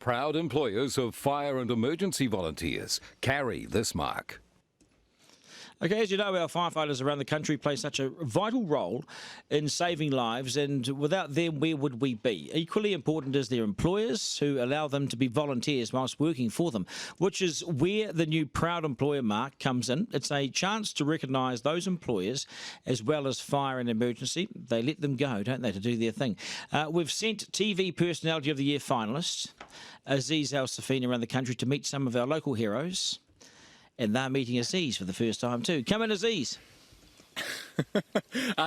Proud employers of fire and emergency volunteers carry this mark. Okay, as you know, our firefighters around the country play such a vital role in saving lives, and without them, where would we be? Equally important is their employers, who allow them to be volunteers whilst working for them, which is where the new Proud Employer mark comes in. It's a chance to recognise those employers as well as fire and emergency. They let them go, don't they, to do their thing. We've sent TV Personality of the Year finalists, Aziz Al Safina, around the country to meet some of our local heroes. And they're meeting Aziz for the first time too. Come in, Aziz.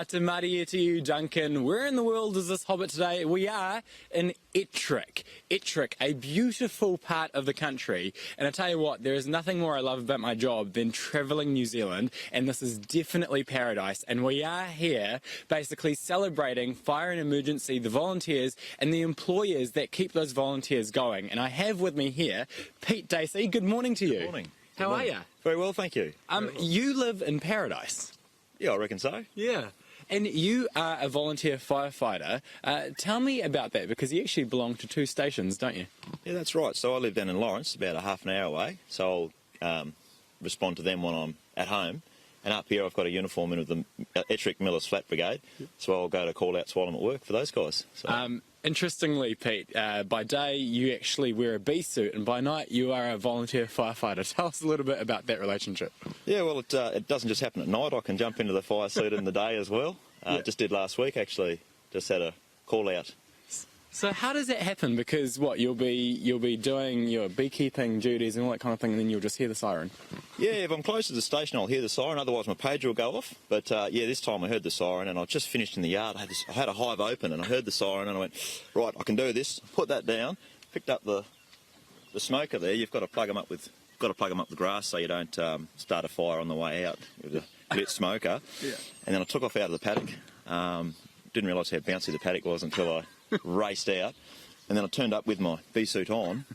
Te mari to you, Duncan. Where in the world is this hobbit today? We are in Ettrick. Ettrick, a beautiful part of the country. And I tell you what, there is nothing more I love about my job than travelling New Zealand. And this is definitely paradise. And we are here basically celebrating fire and emergency, the volunteers and the employers that keep those volunteers going. And I have with me here Pete Dacey. Good morning to you. Good morning. How are you? Very well, thank you. You live in paradise. Yeah, I reckon so. Yeah. And you are a volunteer firefighter. Tell me about that, because you actually belong to two stations, don't you? Yeah, that's right. So I live down in Lawrence, about a half an hour away. So I'll respond to them when I'm at home. And up here I've got a uniform in with the Ettrick Millers Flat Brigade. So I'll go to call-outs while I'm at work for those guys. So. Interestingly, Pete, by day you actually wear a bee suit, and by night you are a volunteer firefighter. Tell us a little bit about that relationship. Yeah, well, it doesn't just happen at night. I can jump into the fire suit in the day as well. Just did last week, actually. Just had a call-out. So how does that happen? Because what, you'll be doing your beekeeping duties and all that kind of thing, and then you'll just hear the siren? Yeah, if I'm close to the station, I'll hear the siren. Otherwise, my pager will go off. But yeah, this time I heard the siren, and I just finished in the yard. I had a hive open, and I heard the siren, and I went, right, I can do this. Put that down. Picked up the smoker there. You've got to plug them up with the grass so you don't start a fire on the way out with a lit smoker. Yeah. And then I took off out of the paddock. Didn't realise how bouncy the paddock was until I raced out. And then I turned up with my bee suit on,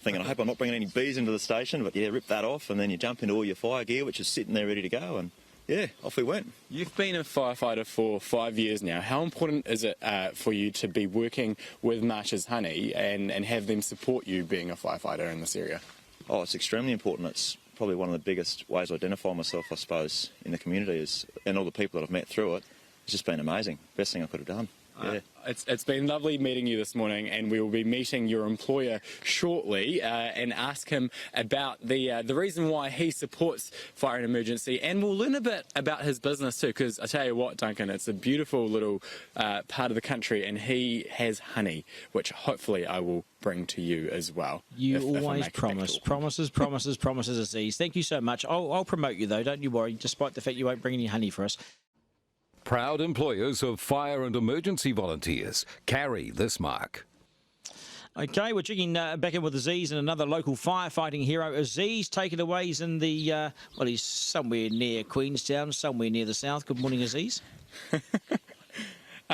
thinking, I hope I'm not bringing any bees into the station. But yeah, rip that off, and then you jump into all your fire gear, which is sitting there ready to go, and yeah, off we went. You've been a firefighter for 5 years now. How important is it for you to be working with Marsh's Honey and have them support you being a firefighter in this area? Oh, it's extremely important. It's probably one of the biggest ways to identify myself, I suppose, in the community, and all the people that I've met through it. It's just been amazing. Best thing I could have done. Yeah. It's been lovely meeting you this morning, and we will be meeting your employer shortly and ask him about the reason why he supports fire and emergency, and we'll learn a bit about his business too, because I tell you what, Duncan, it's a beautiful little part of the country, and he has honey, which hopefully I will bring to you as well. You always promise. Promises, Aziz. Thank you so much. I'll promote you though, don't you worry, despite the fact you won't bring any honey for us. Proud employers of fire and emergency volunteers carry this mark. Okay, we're checking back in with Aziz and another local firefighting hero. Aziz, take it away. He's in the, he's somewhere near Queenstown, somewhere near the south. Good morning, Aziz.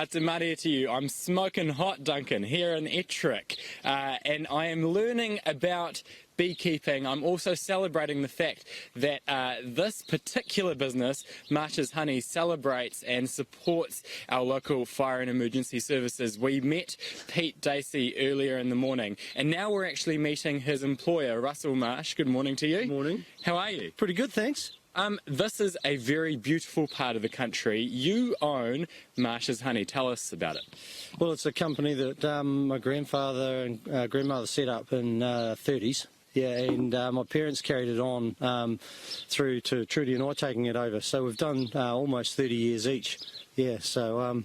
Te mare to you. I'm smoking hot, Duncan, here in Ettrick, and I am learning about beekeeping. I'm also celebrating the fact that this particular business, Marsh's Honey, celebrates and supports our local fire and emergency services. We met Pete Dacey earlier in the morning, and now we're actually meeting his employer, Russell Marsh. Good morning to you. Good morning. How are you? Pretty good, thanks. This is a very beautiful part of the country. You own Marsh's Honey. Tell us about it. Well, it's a company that my grandfather and grandmother set up in the 30s. Yeah, and my parents carried it on through to Trudy and I taking it over. So we've done almost 30 years each. Yeah, so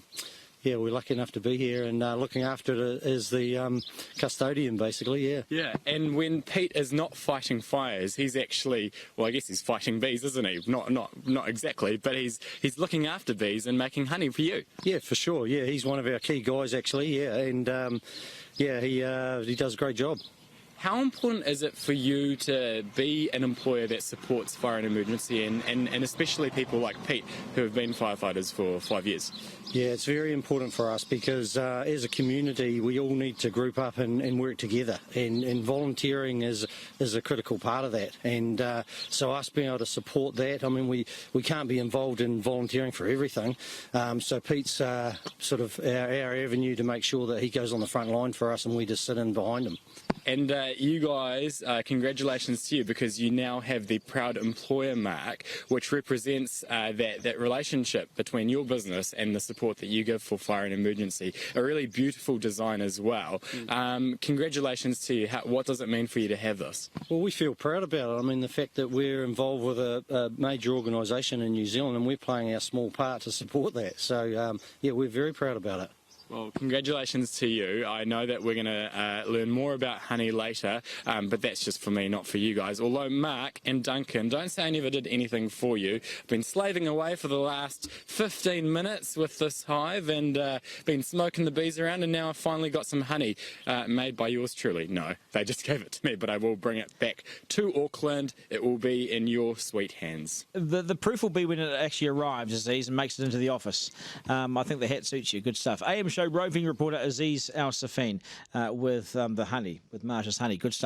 yeah, we're lucky enough to be here, and looking after it as the custodian, basically, yeah. Yeah, and when Pete is not fighting fires, he's actually, well, I guess he's fighting bees, isn't he? Not exactly, but he's looking after bees and making honey for you. Yeah, for sure, yeah, he's one of our key guys, actually, yeah, and yeah, he does a great job. How important is it for you to be an employer that supports fire and emergency, and especially people like Pete who have been firefighters for 5 years? Yeah, it's very important for us because as a community we all need to group up and work together, and volunteering is a critical part of that, and so us being able to support that, I mean we can't be involved in volunteering for everything, so Pete's sort of our avenue to make sure that he goes on the front line for us and we just sit in behind him. And you guys, congratulations to you, because you now have the Proud Employer mark, which represents that relationship between your business and the support that you give for fire and emergency. A really beautiful design as well. Congratulations to you. What does it mean for you to have this? Well, we feel proud about it. I mean, the fact that we're involved with a major organisation in New Zealand and we're playing our small part to support that. So, yeah, we're very proud about it. Well, congratulations to you. I know that we're going to learn more about honey later, but that's just for me, not for you guys. Although Mark and Duncan, don't say I never did anything for you. I've been slaving away for the last 15 minutes with this hive and been smoking the bees around, and now I've finally got some honey made by yours truly. No, they just gave it to me, but I will bring it back to Auckland. It will be in your sweet hands. The proof will be when it actually arrives, Aziz, and makes it into the office. I think the hat suits you. Good stuff. AM Show roving reporter Aziz Al Safin with the honey, with Marsh's honey. Good stuff.